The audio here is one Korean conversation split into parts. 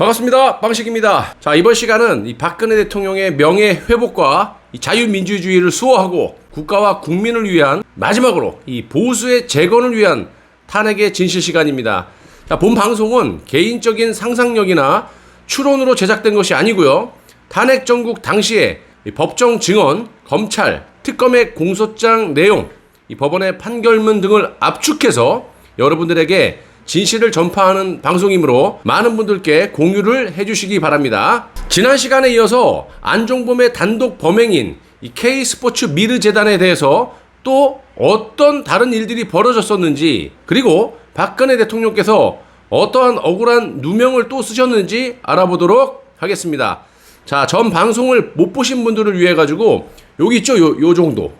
반갑습니다. 빵식입니다. 자, 이번 시간은 이 박근혜 대통령의 명예 회복과 이 자유민주주의를 수호하고 국가와 국민을 위한, 마지막으로 이 보수의 재건을 위한 탄핵의 진실 시간입니다. 자, 본 방송은 개인적인 상상력이나 추론으로 제작된 것이 아니고요. 탄핵 정국 당시에 이 법정 증언, 검찰, 특검의 공소장 내용, 이 법원의 판결문 등을 압축해서 여러분들에게 진실을 전파하는 방송이므로 많은 분들께 공유를 해주시기 바랍니다. 지난 시간에 이어서 안종범의 단독 범행인 이 K스포츠 미르재단에 대해서 또 어떤 다른 일들이 벌어졌었는지, 그리고 박근혜 대통령께서 어떠한 억울한 누명을 또 쓰셨는지 알아보도록 하겠습니다. 자, 전 방송을 못 보신 분들을 위해 가지고 여기 있죠? 요 정도.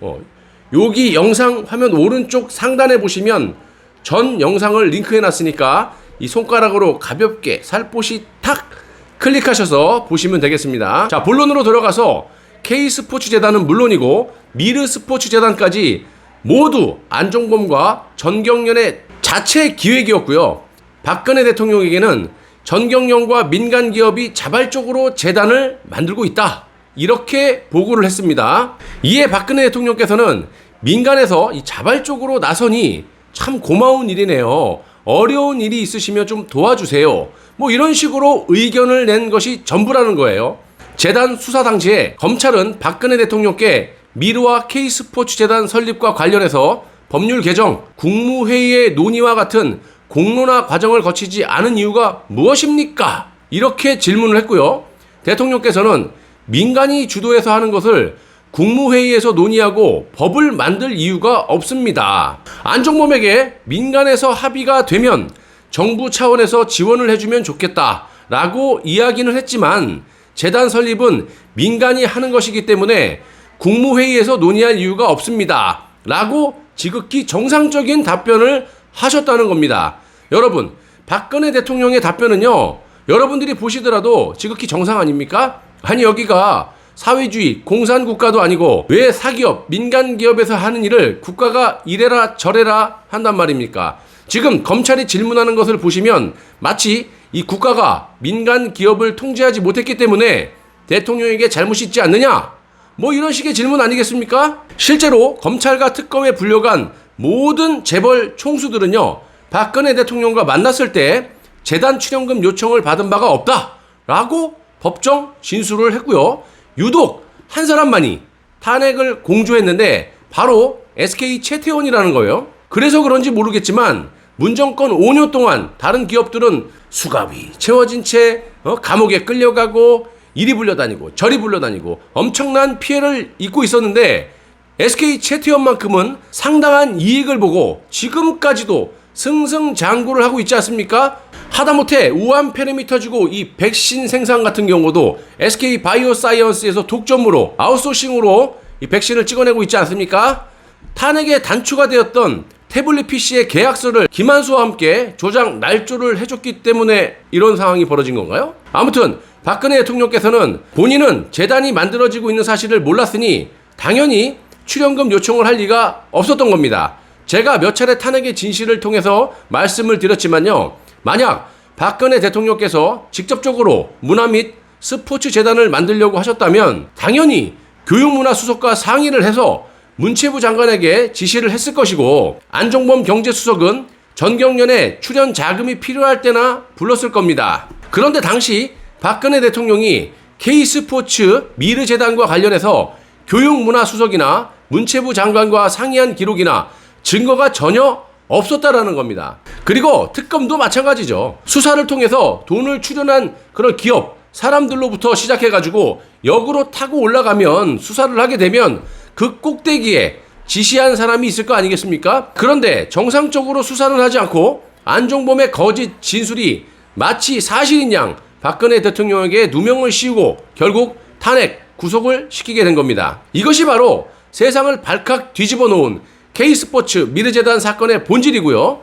여기 영상 화면 오른쪽 상단에 보시면 전 영상을 링크해 놨으니까 이 손가락으로 가볍게 살포시 탁 클릭하셔서 보시면 되겠습니다. 자, 본론으로 들어가서 K스포츠재단은 물론이고 미르스포츠재단까지 모두 안종범과 전경련의 자체 기획이었고요. 박근혜 대통령에게는 전경련과 민간기업이 자발적으로 재단을 만들고 있다, 이렇게 보고를 했습니다. 이에 박근혜 대통령께서는 민간에서 이 자발적으로 나서니 참 고마운 일이네요. 어려운 일이 있으시면 좀 도와주세요. 뭐 이런 식으로 의견을 낸 것이 전부라는 거예요. 재단 수사 당시에 검찰은 박근혜 대통령께 미르와 K스포츠재단 설립과 관련해서 법률 개정, 국무회의의 논의와 같은 공론화 과정을 거치지 않은 이유가 무엇입니까? 이렇게 질문을 했고요. 대통령께서는 민간이 주도해서 하는 것을 국무회의에서 논의하고 법을 만들 이유가 없습니다. 안종범에게 민간에서 합의가 되면 정부 차원에서 지원을 해주면 좋겠다라고 이야기는 했지만 재단 설립은 민간이 하는 것이기 때문에 국무회의에서 논의할 이유가 없습니다 라고 지극히 정상적인 답변을 하셨다는 겁니다. 여러분, 박근혜 대통령의 답변은요, 여러분들이 보시더라도 지극히 정상 아닙니까? 아니, 여기가 사회주의, 공산국가도 아니고 왜 사기업, 민간기업에서 하는 일을 국가가 이래라 저래라 한단 말입니까? 지금 검찰이 질문하는 것을 보시면 마치 이 국가가 민간기업을 통제하지 못했기 때문에 대통령에게 잘못이 있지 않느냐? 뭐 이런 식의 질문 아니겠습니까? 실제로 검찰과 특검에 불려간 모든 재벌 총수들은요, 박근혜 대통령과 만났을 때 재단 출연금 요청을 받은 바가 없다라고 법정 진술을 했고요. 유독 한 사람만이 탄핵을 공조했는데 바로 SK 채태원이라는 거예요. 그래서 그런지 모르겠지만 문정권 5년 동안 다른 기업들은 수갑이 채워진 채 감옥에 끌려가고 이리 불려다니고 저리 불려다니고 엄청난 피해를 입고 있었는데 SK 채태원만큼은 상당한 이익을 보고 지금까지도 승승장구를 하고 있지 않습니까? 하다못해 우한 페르미터 주고 이 백신 생산 같은 경우도 SK 바이오사이언스에서 독점으로 아웃소싱으로 이 백신을 찍어내고 있지 않습니까? 탄핵에 단추가 되었던 태블릿 PC의 계약서를 김한수와 함께 조작 날조를 해줬기 때문에 이런 상황이 벌어진 건가요? 아무튼 박근혜 대통령께서는 본인은 재단이 만들어지고 있는 사실을 몰랐으니 당연히 출연금 요청을 할 리가 없었던 겁니다. 제가 몇 차례 탄핵의 진실을 통해서 말씀을 드렸지만요, 만약 박근혜 대통령께서 직접적으로 문화 및 스포츠 재단을 만들려고 하셨다면 당연히 교육문화수석과 상의를 해서 문체부 장관에게 지시를 했을 것이고, 안종범 경제수석은 전경련에 출연 자금이 필요할 때나 불렀을 겁니다. 그런데 당시 박근혜 대통령이 K스포츠 미르재단과 관련해서 교육문화수석이나 문체부 장관과 상의한 기록이나 증거가 전혀 없었다라는 겁니다. 그리고 특검도 마찬가지죠. 수사를 통해서 돈을 출연한 그런 기업, 사람들로부터 시작해가지고 역으로 타고 올라가면, 수사를 하게 되면 그 꼭대기에 지시한 사람이 있을 거 아니겠습니까? 그런데 정상적으로 수사를 하지 않고 안종범의 거짓 진술이 마치 사실인 양 박근혜 대통령에게 누명을 씌우고 결국 탄핵, 구속을 시키게 된 겁니다. 이것이 바로 세상을 발칵 뒤집어 놓은 K스포츠 미르재단 사건의 본질이고요.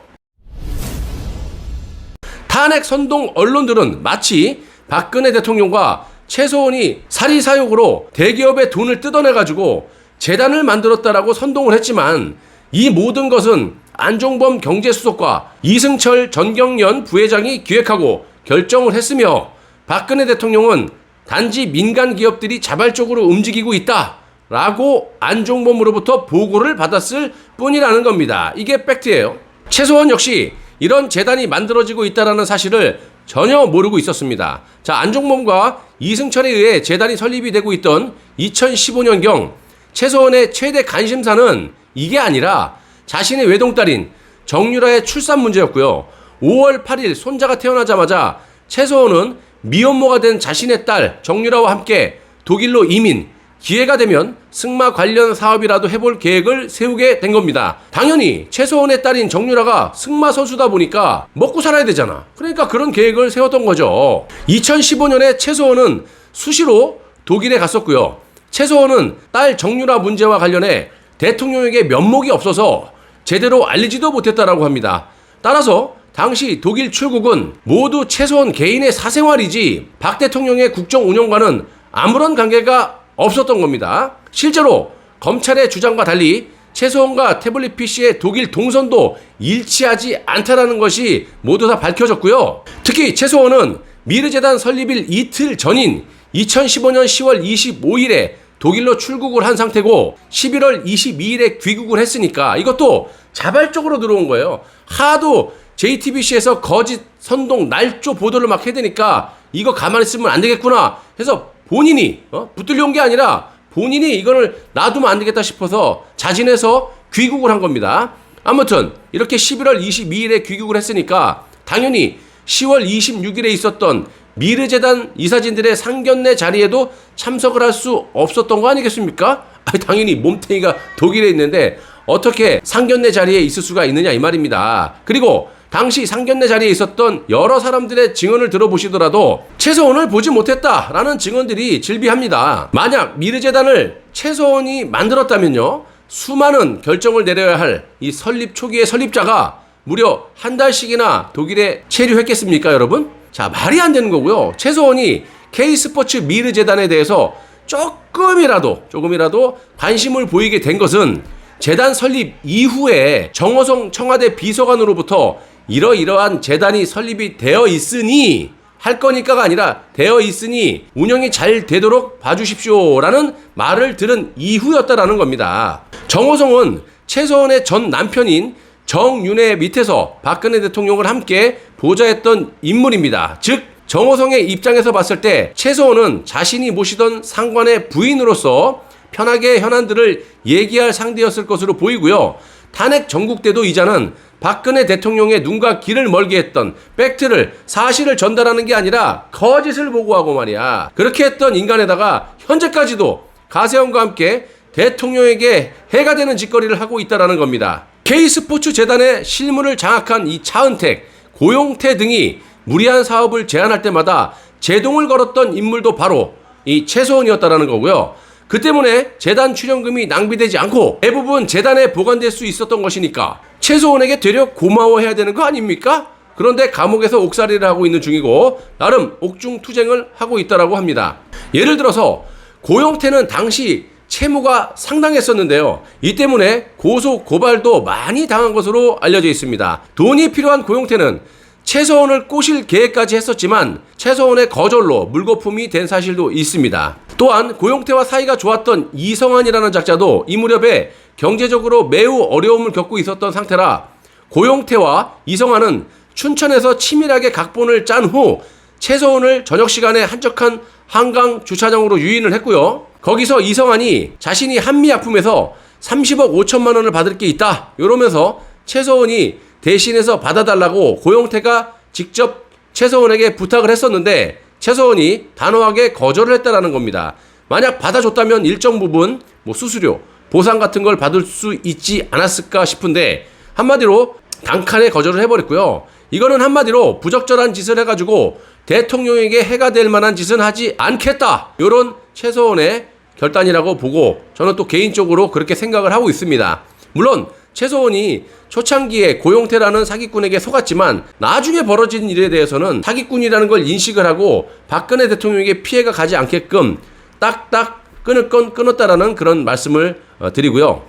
탄핵 선동 언론들은 마치 박근혜 대통령과 최소원이 사리사욕으로 대기업의 돈을 뜯어내가지고 재단을 만들었다라고 선동을 했지만 이 모든 것은 안종범 경제수석과 이승철 전경련 부회장이 기획하고 결정을 했으며 박근혜 대통령은 단지 민간 기업들이 자발적으로 움직이고 있다라고 안종범으로부터 보고를 받았을 뿐이라는 겁니다. 이게 팩트예요. 최소원 역시 이런 재단이 만들어지고 있다는 사실을 전혀 모르고 있었습니다. 자, 안종범과 이승철에 의해 재단이 설립이 되고 있던 2015년경 최소원의 최대 관심사는 이게 아니라 자신의 외동딸인 정유라의 출산 문제였고요. 5월 8일 손자가 태어나자마자 최소원은 미혼모가 된 자신의 딸 정유라와 함께 독일로 이민, 기회가 되면 승마 관련 사업이라도 해볼 계획을 세우게 된 겁니다. 당연히 최소원의 딸인 정유라가 승마 선수다 보니까 먹고 살아야 되잖아. 그러니까 그런 계획을 세웠던 거죠. 2015년에 최소원은 수시로 독일에 갔었고요. 최소원은 딸 정유라 문제와 관련해 대통령에게 면목이 없어서 제대로 알리지도 못했다라고 합니다. 따라서 당시 독일 출국은 모두 최소원 개인의 사생활이지 박 대통령의 국정 운영과는 아무런 관계가 없었던 겁니다. 실제로 검찰의 주장과 달리 최소원과 태블릿 PC의 독일 동선도 일치하지 않다라는 것이 모두 다 밝혀졌고요. 특히 최소원은 미르재단 설립일 이틀 전인 2015년 10월 25일에 독일로 출국을 한 상태고 11월 22일에 귀국을 했으니까 이것도 자발적으로 들어온 거예요. 하도 JTBC에서 거짓 선동 날조 보도를 막 해대니까 이거 가만히 있으면 안 되겠구나 해서 본인이 붙들려 온 게 아니라 본인이 이거를 놔두면 안 되겠다 싶어서 자진해서 귀국을 한 겁니다. 아무튼 이렇게 11월 22일에 귀국을 했으니까 당연히 10월 26일에 있었던 미르재단 이사진들의 상견례 자리에도 참석을 할 수 없었던 거 아니겠습니까? 당연히 몸뚱이가 독일에 있는데 어떻게 상견례 자리에 있을 수가 있느냐 이 말입니다. 그리고 당시 상견례 자리에 있었던 여러 사람들의 증언을 들어보시더라도 최소원을 보지 못했다라는 증언들이 질비합니다. 만약 미르재단을 최소원이 만들었다면요, 수많은 결정을 내려야 할 이 설립 초기의 설립자가 무려 한 달씩이나 독일에 체류했겠습니까, 여러분? 자, 말이 안 되는 거고요. 최소원이 K스포츠 미르재단에 대해서 조금이라도 관심을 보이게 된 것은 재단 설립 이후에 정호성 청와대 비서관으로부터 이러이러한 재단이 설립이 되어 있으니 할 거니까가 아니라 되어 있으니 운영이 잘 되도록 봐주십시오라는 말을 들은 이후였다라는 겁니다. 정호성은 최소원의 전 남편인 정윤회 밑에서 박근혜 대통령을 함께 보좌했던 인물입니다. 즉 정호성의 입장에서 봤을 때 최소원은 자신이 모시던 상관의 부인으로서 편하게 현안들을 얘기할 상대였을 것으로 보이고요. 탄핵 전국 때도 이자는 박근혜 대통령의 눈과 귀를 멀게 했던 팩트를, 사실을 전달하는 게 아니라 거짓을 보고하고 말이야. 그렇게 했던 인간에다가 현재까지도 가세형과 함께 대통령에게 해가 되는 짓거리를 하고 있다는 겁니다. K스포츠 재단의 실무를 장악한 이 차은택, 고용태 등이 무리한 사업을 제안할 때마다 제동을 걸었던 인물도 바로 이 최소원이었다는 거고요. 그 때문에 재단 출연금이 낭비되지 않고 대부분 재단에 보관될 수 있었던 것이니까 최소원에게 되려 고마워해야 되는 거 아닙니까? 그런데 감옥에서 옥살이를 하고 있는 중이고 나름 옥중투쟁을 하고 있다라고 합니다. 예를 들어서 고용태는 당시 채무가 상당했었는데요. 이 때문에 고소 고발도 많이 당한 것으로 알려져 있습니다. 돈이 필요한 고용태는 최소원을 꼬실 계획까지 했었지만 최소원의 거절로 물거품이 된 사실도 있습니다. 또한 고용태와 사이가 좋았던 이성환이라는 작자도 이 무렵에 경제적으로 매우 어려움을 겪고 있었던 상태라 고용태와 이성환은 춘천에서 치밀하게 각본을 짠 후 최소원을 저녁 시간에 한적한 한강 주차장으로 유인을 했고요. 거기서 이성환이 자신이 한미약품에서 30억 5천만 원을 받을 게 있다 이러면서 최소원이 대신해서 받아달라고 고용태가 직접 최소원에게 부탁을 했었는데 최소원이 단호하게 거절을 했다라는 겁니다. 만약 받아줬다면 일정 부분 수수료, 보상 같은 걸 받을 수 있지 않았을까 싶은데 한마디로 단칼에 거절을 해버렸고요. 이거는 한마디로 부적절한 짓을 해가지고 대통령에게 해가 될 만한 짓은 하지 않겠다, 이런 최소원의 결단이라고 보고 저는 또 개인적으로 그렇게 생각을 하고 있습니다. 물론 최소원이 초창기에 고용태라는 사기꾼에게 속았지만 나중에 벌어진 일에 대해서는 사기꾼이라는 걸 인식을 하고 박근혜 대통령에게 피해가 가지 않게끔 딱딱 끊을 건 끊었다라는 그런 말씀을 드리고요.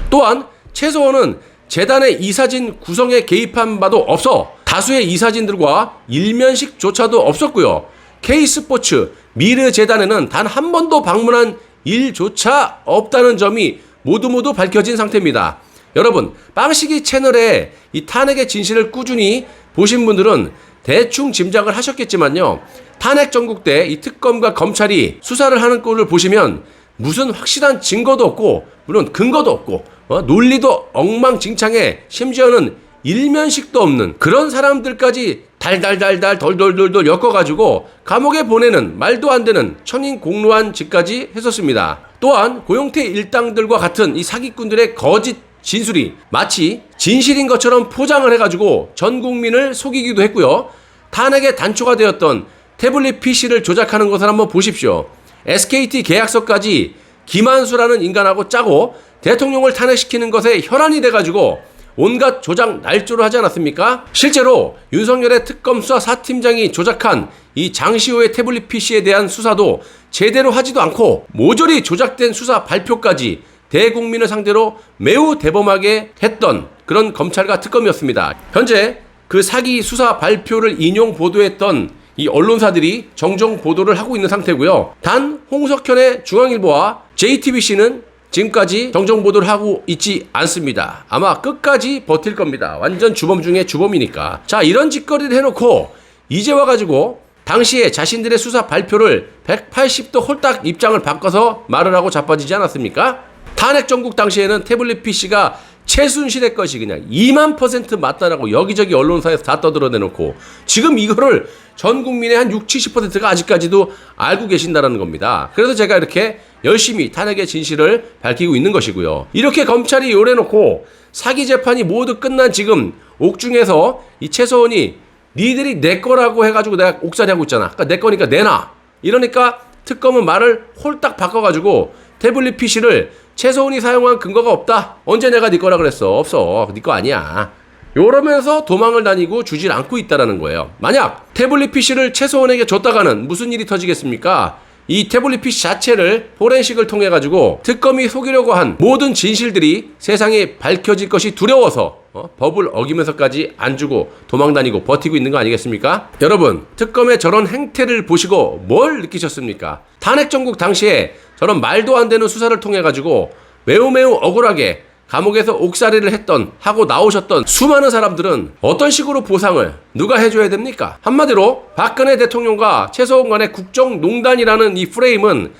또한 최소원은 재단의 이사진 구성에 개입한 바도 없어 다수의 이사진들과 일면식조차도 없었고요. K스포츠 미르재단에는 단 한 번도 방문한 일조차 없다는 점이 모두 밝혀진 상태입니다. 여러분, 빵식이 채널에 이 탄핵의 진실을 꾸준히 보신 분들은 대충 짐작을 하셨겠지만요. 탄핵 전국 때 이 특검과 검찰이 수사를 하는 꼴을 보시면 무슨 확실한 증거도 없고, 물론 근거도 없고, 논리도 엉망진창에, 심지어는 일면식도 없는 그런 사람들까지 달달달달 덜덜덜덜 엮어가지고 감옥에 보내는 말도 안 되는 천인공노한 짓까지 했었습니다. 또한 고용태 일당들과 같은 이 사기꾼들의 거짓 진술이 마치 진실인 것처럼 포장을 해가지고 전 국민을 속이기도 했고요. 탄핵의 단초가 되었던 태블릿 PC를 조작하는 것을 한번 보십시오. SKT 계약서까지 김한수라는 인간하고 짜고 대통령을 탄핵시키는 것에 혈안이 돼가지고 온갖 조작 날조를 하지 않았습니까? 실제로 윤석열의 특검 수사 4팀장이 조작한 이 장시호의 태블릿 PC에 대한 수사도 제대로 하지도 않고 모조리 조작된 수사 발표까지 대국민을 상대로 매우 대범하게 했던 그런 검찰과 특검이었습니다. 현재 그 사기 수사 발표를 인용 보도했던 이 언론사들이 정정 보도를 하고 있는 상태고요. 단 홍석현의 중앙일보와 JTBC는 지금까지 정정 보도를 하고 있지 않습니다. 아마 끝까지 버틸 겁니다. 완전 주범 중에 주범이니까. 자, 이런 짓거리를 해놓고 이제 와가지고 당시에 자신들의 수사 발표를 180도 홀딱 입장을 바꿔서 말을 하고 자빠지지 않았습니까? 탄핵 전국 당시에는 태블릿 PC가 최순실의 것이 그냥 20000% 맞다라고 여기저기 언론사에서 다 떠들어내놓고 지금 이거를 전 국민의 한 60-70%가 아직까지도 알고 계신다라는 겁니다. 그래서 제가 이렇게 열심히 탄핵의 진실을 밝히고 있는 것이고요. 이렇게 검찰이 요래놓고 사기 재판이 모두 끝난 지금 옥중에서 이 최서원이 니들이 내 거라고 해가지고 내가 옥살이 하고 있잖아. 그러니까 내 거니까 내놔. 이러니까 특검은 말을 홀딱 바꿔가지고 태블릿 PC를 최서원이 사용한 근거가 없다. 언제 내가 네 거라 그랬어? 없어. 네 거 아니야. 이러면서 도망을 다니고 주질 않고 있다는 거예요. 만약 태블릿 PC를 최서원에게 줬다가는 무슨 일이 터지겠습니까? 이 태블릿 PC 자체를 포렌식을 통해 가지고 특검이 속이려고 한 모든 진실들이 세상에 밝혀질 것이 두려워서 법을 어기면서까지 안 주고 도망다니고 버티고 있는 거 아니겠습니까? 여러분, 특검의 저런 행태를 보시고 뭘 느끼셨습니까? 탄핵 전국 당시에 저런 말도 안 되는 수사를 통해 가지고 매우 억울하게 감옥에서 옥살이를 하고 나오셨던 수많은 사람들은 어떤 식으로 보상을 누가 해줘야 됩니까? 한마디로 박근혜 대통령과 최서원 간의 국정농단이라는 이 프레임은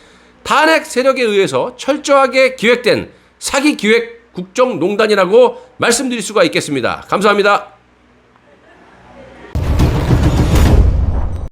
탄핵 세력에 의해서 철저하게 기획된 사기 기획 국정농단이라고 말씀드릴 수가 있겠습니다. 감사합니다.